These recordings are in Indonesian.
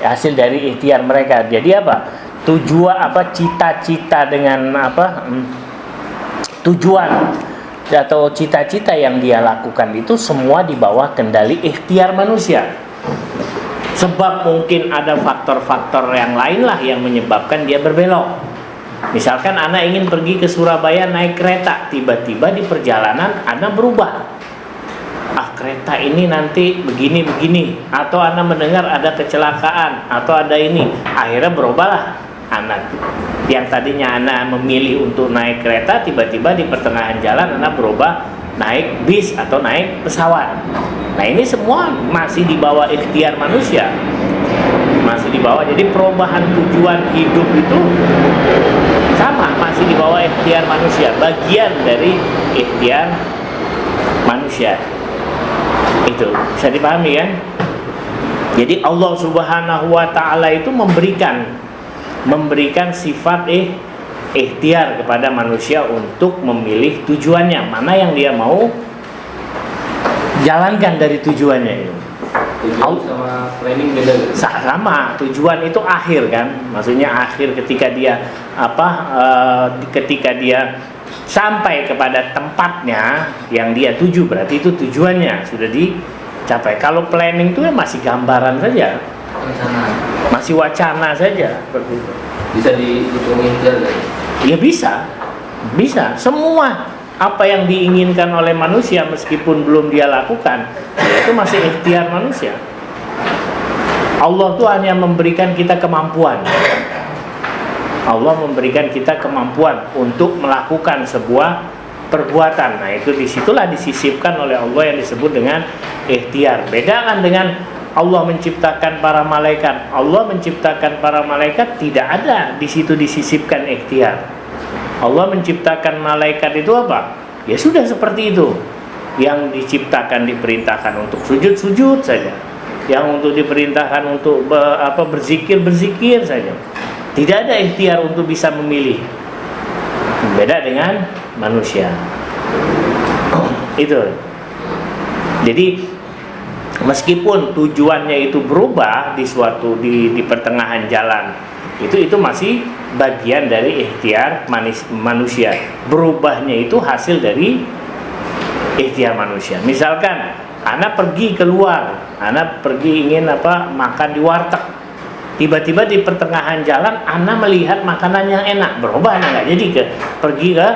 hasil dari ikhtiar mereka. Jadi apa? Cita-cita dengan tujuan atau cita-cita yang dia lakukan itu semua di bawah kendali ikhtiar manusia. Sebab mungkin ada faktor-faktor yang lain lah yang menyebabkan dia berbelok. Misalkan anak ingin pergi ke Surabaya naik kereta, tiba-tiba di perjalanan anak berubah. Kereta ini nanti begini-begini, atau anak mendengar ada kecelakaan, atau ada ini, akhirnya berubahlah anak. Yang tadinya anak memilih untuk naik kereta, tiba-tiba di pertengahan jalan anak berubah naik bis atau naik pesawat. Nah ini semua masih di bawah ikhtiar manusia, masih di bawah. Jadi perubahan tujuan hidup itu sama, masih di bawah ikhtiar manusia, bagian dari ikhtiar manusia. Itu bisa dipahami kan? Jadi Allah Subhanahu wa ta'ala itu memberikan sifat ikhtiar kepada manusia untuk memilih tujuannya, mana yang dia mau jalankan dari tujuannya itu. Tujuan sama planning beda. Sama, tujuan itu akhir kan? Maksudnya akhir ketika dia ketika dia sampai kepada tempatnya yang dia tuju, berarti itu tujuannya sudah dicapai. Kalau planning itu masih gambaran saja, masih wacana saja. Bisa dihitungin kan? Ya bisa. Semua apa yang diinginkan oleh manusia meskipun belum dia lakukan, itu masih ikhtiar manusia. Allah tuh hanya memberikan kita kemampuan. Allah memberikan kita kemampuan untuk melakukan sebuah perbuatan. Nah itu disitulah disisipkan oleh Allah yang disebut dengan ikhtiar. Beda kan dengan Allah menciptakan para malaikat. Allah menciptakan para malaikat tidak ada di situ disisipkan ikhtiar. Allah menciptakan malaikat itu apa? Ya sudah seperti itu. Yang diciptakan diperintahkan untuk sujud saja. Yang untuk diperintahkan untuk berzikir saja. Tidak ada ikhtiar untuk bisa memilih. Beda dengan manusia. Itu. Jadi meskipun tujuannya itu berubah di pertengahan jalan, itu masih bagian dari ikhtiar manusia. Berubahnya itu hasil dari ikhtiar manusia. Misalkan anak pergi keluar, anak pergi ingin makan di warteg. Tiba-tiba di pertengahan jalan anak melihat makanan yang enak, berubah anak nggak jadi pergi ke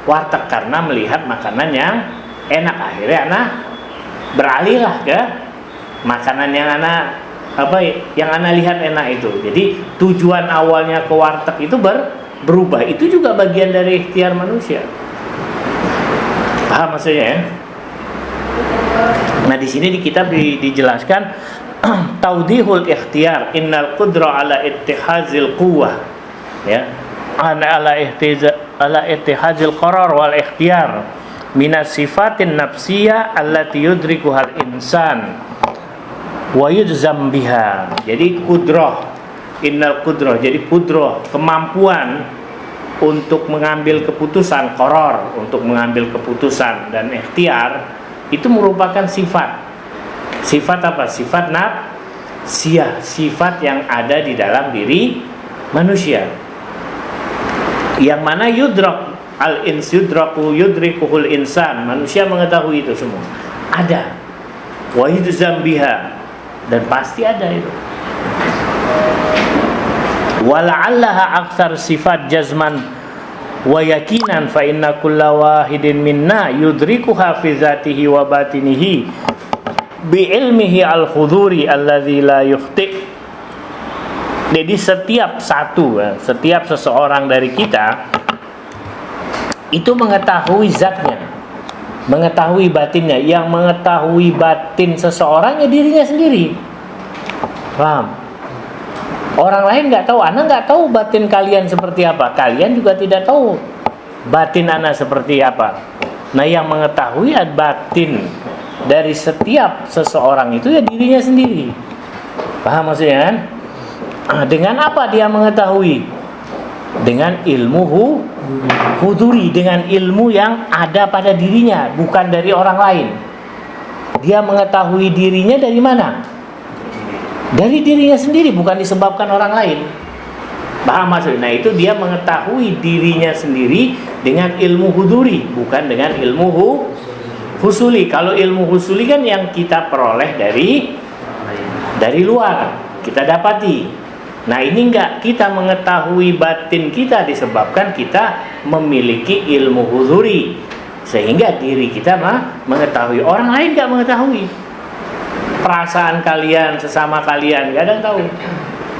warteg karena melihat makanan yang enak. Akhirnya anak beralihlah ke makanan yang anak lihat enak itu. Jadi tujuan awalnya ke warteg itu berubah. Itu juga bagian dari ikhtiar manusia. Paham maksudnya ya? Nah di sini di kitab dijelaskan taudihul ikhtiyar innal qudra ala ittihazil quwwah, ya, ala ittihazil qarar wal ikhtiyar minas sifatin nafsiyah allati yudrikuhal insan wa yujzam biha. Jadi innal qudrah, jadi qudrah, kemampuan untuk mengambil keputusan, qarar untuk mengambil keputusan, dan ikhtiar itu merupakan sifat. Sifat apa? Sifat nafsiyah, sifat yang ada di dalam diri manusia. Yang mana yudrikuhul insan, manusia mengetahui itu semua. Ada. Wa yujzam biha, dan pasti ada itu. Wala'allaha aktsar sifat jazman wa yakinan fa inna kulla wahidin minna yudrikuha fi dzatihi wa batinihi bi ilmihi al-khuduri alladzi la yukhti. Jadi setiap seseorang dari kita itu mengetahui zatnya, mengetahui batinnya. Yang mengetahui batin seseorang ya dirinya sendiri. Paham? Orang lain nggak tahu. Anak nggak tahu batin kalian seperti apa. Kalian juga tidak tahu batin anak seperti apa. Nah yang mengetahui batin dari setiap seseorang itu ya dirinya sendiri. Paham maksudnya kan? Dengan apa dia mengetahui? Dengan ilmu huduri, dengan ilmu yang ada pada dirinya, bukan dari orang lain. Dia mengetahui dirinya dari mana? Dari dirinya sendiri, bukan disebabkan orang lain. Paham maksudnya? Nah, itu dia mengetahui dirinya sendiri dengan ilmu huduri, bukan dengan ilmu husuli. Kalau ilmu husuli kan yang kita peroleh dari luar, kita dapati. Nah, ini enggak, kita mengetahui batin kita disebabkan kita memiliki ilmu huduri, sehingga diri kita mengetahui. Orang lain enggak mengetahui. Perasaan kalian sesama kalian enggak ada yang tahu.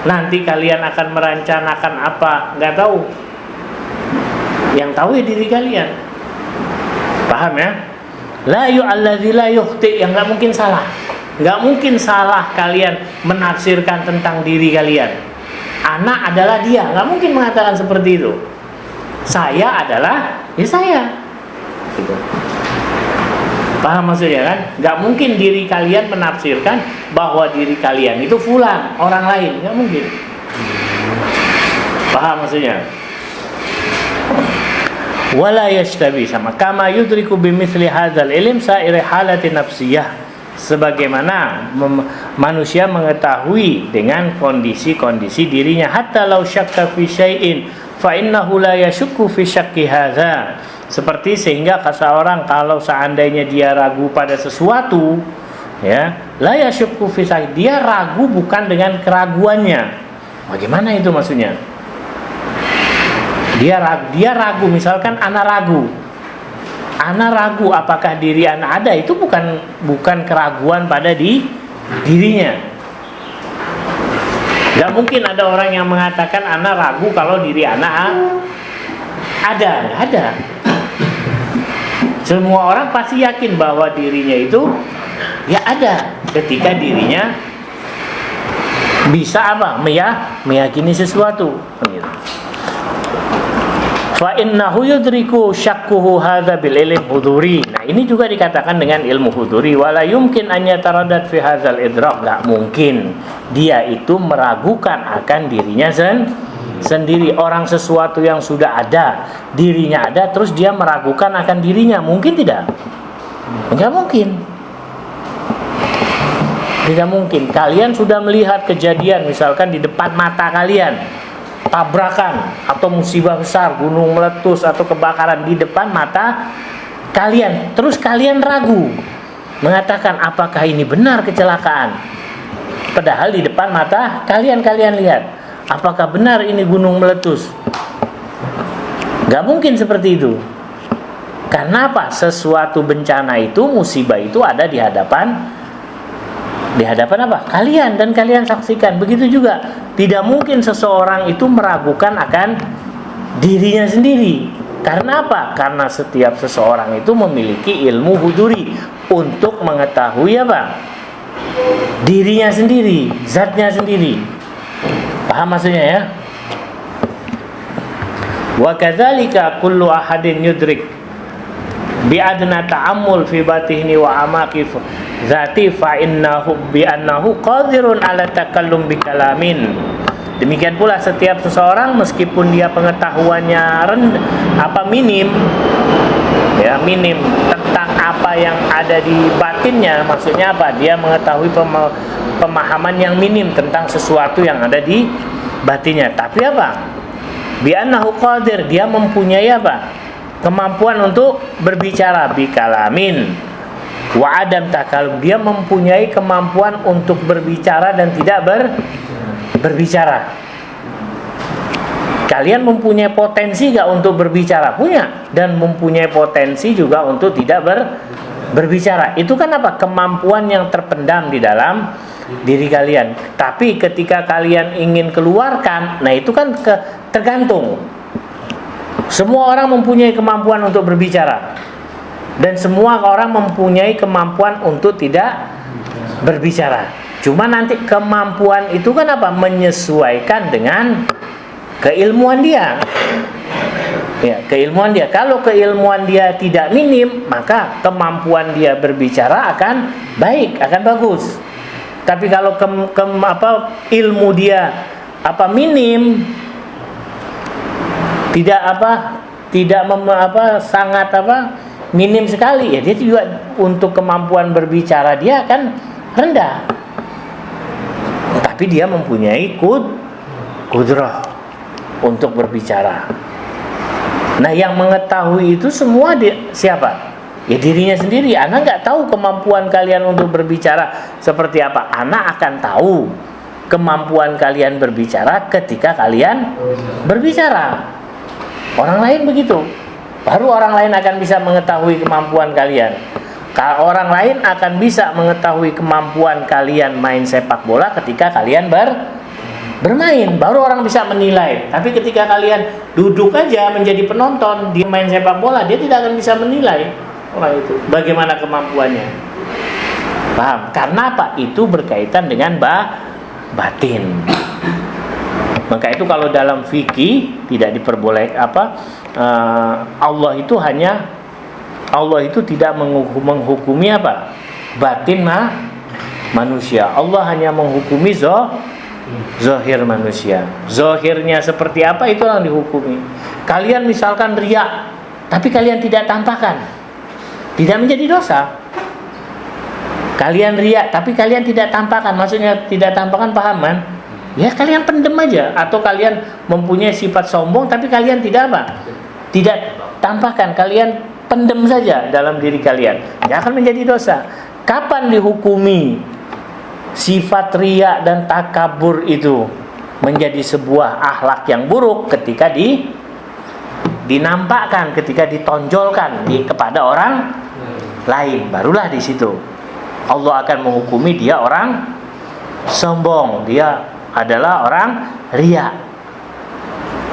Nanti kalian akan merencanakan apa, enggak tahu. Yang tahu ya diri kalian. Paham ya? La yu'alladzi la yukhti, yang enggak mungkin salah. Enggak mungkin salah kalian menafsirkan tentang diri kalian. Anak adalah dia, enggak mungkin mengatakan seperti itu. Saya adalah ya saya. Gitu. Paham maksudnya kan? Enggak mungkin diri kalian menafsirkan bahwa diri kalian itu fulan, orang lain, enggak mungkin. Paham maksudnya? Wala yashtabi, sama kama yudriku bimithli hadzal ilm sa'iri halati nafsiyah, sebagaimana manusia mengetahui dengan kondisi-kondisi dirinya. Hatta law syakka fi syai'in fa innahu la yashukku fi syakki hadza, seperti sehingga seseorang kalau seandainya dia ragu pada sesuatu, ya, la yashukku fi syai'in, dia ragu bukan dengan keraguannya. Bagaimana itu maksudnya? Dia ragu, misalkan anak ragu apakah diri anak ada, itu bukan keraguan pada dirinya. Gak mungkin ada orang yang mengatakan anak ragu kalau diri anak ada. Semua orang pasti yakin bahwa dirinya itu ya ada, ketika dirinya bisa meyakini sesuatu. Fa innahu yudriku syakkuhu hadza bil ilm huduri. Nah, ini juga dikatakan dengan ilmu huduri. Wala yumkin an yataraddad fi hadzal idrak, enggak mungkin dia itu meragukan akan dirinya sendiri. Orang sesuatu yang sudah ada, dirinya ada, terus dia meragukan akan dirinya, mungkin tidak? Enggak mungkin. Tidak mungkin. Kalian sudah melihat kejadian misalkan di depan mata kalian, tabrakan atau musibah besar, gunung meletus atau kebakaran di depan mata kalian, terus kalian ragu mengatakan apakah ini benar kecelakaan, padahal di depan mata kalian lihat, apakah benar ini gunung meletus? Gak mungkin seperti itu. Karena apa? Sesuatu bencana itu, musibah itu ada di hadapan apa? Kalian, dan kalian saksikan. Begitu juga, tidak mungkin seseorang itu meragukan akan dirinya sendiri. Karena apa? Karena setiap seseorang itu memiliki ilmu huduri untuk mengetahui apa? Dirinya sendiri, zatnya sendiri. Paham maksudnya ya? Wa kadzalika kullu ahadin yudrik bi'adna ta'ammul fi batihni wa amaqi zati fa innahu bi annahu qadirun ala takallum bi kalamin. Demikian pula setiap seseorang meskipun dia pengetahuannya minim tentang apa yang ada di batinnya, maksudnya apa? Dia mengetahui pemahaman yang minim tentang sesuatu yang ada di batinnya. Tapi apa? Bi annahu qadir, dia mempunyai apa? Kemampuan untuk berbicara bi kalamin wa adam takalum, dia mempunyai kemampuan untuk berbicara dan tidak berbicara. Kalian mempunyai potensi gak untuk berbicara? Punya. Dan mempunyai potensi juga untuk tidak berbicara. Itu kan apa? Kemampuan yang terpendam di dalam diri kalian. Tapi ketika kalian ingin keluarkan, nah itu kan tergantung. Semua orang mempunyai kemampuan untuk berbicara, dan semua orang mempunyai kemampuan untuk tidak berbicara. Cuma nanti kemampuan itu kan apa? Menyesuaikan dengan keilmuan dia. Ya, keilmuan dia. Kalau keilmuan dia tidak minim, maka kemampuan dia berbicara akan baik, akan bagus. Tapi kalau ilmu dia minim, sangat minim sekali, ya dia juga untuk kemampuan berbicara dia akan rendah. tapi dia mempunyai kudrah untuk berbicara. Nah, yang mengetahui itu semua siapa? Ya dirinya sendiri. Ana nggak tahu kemampuan kalian untuk berbicara seperti apa. Ana akan tahu kemampuan kalian berbicara ketika kalian berbicara. Orang lain begitu. Baru orang lain akan bisa mengetahui kemampuan kalian. Orang lain akan bisa mengetahui kemampuan kalian main sepak bola ketika kalian bermain. Baru orang bisa menilai. Tapi ketika kalian duduk aja menjadi penonton di main sepak bola, dia tidak akan bisa menilai orang itu bagaimana kemampuannya. Paham? Karena apa? Itu berkaitan dengan batin. Maka itu kalau dalam fikih tidak diperbolehkan Allah itu tidak menghukumi apa? Batin manusia. Allah hanya menghukumi zahir manusia. Zahirnya seperti apa itu yang dihukumi. Kalian misalkan riya, tapi kalian tidak tampakkan, tidak menjadi dosa. Kalian riya, tapi kalian tidak tampakkan. Maksudnya tidak tampakkan, pahaman? Ya kalian pendem aja. Atau kalian mempunyai sifat sombong, tapi kalian tidak apa? Tidak tampakkan. Kalian pendem saja dalam diri kalian. Tidak akan menjadi dosa. Kapan dihukumi sifat riya dan takabur itu menjadi sebuah akhlak yang buruk? Ketika dinampakkan, ketika ditonjolkan kepada orang lain, barulah di situ Allah akan menghukumi dia orang sombong, dia adalah orang riya.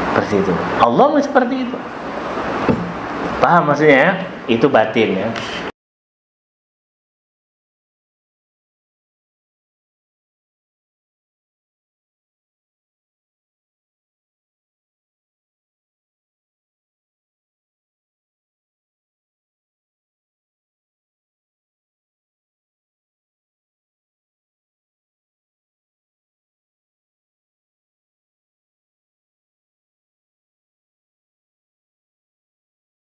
Seperti itu. Allah seperti itu. Paham maksudnya ya? Itu batin ya.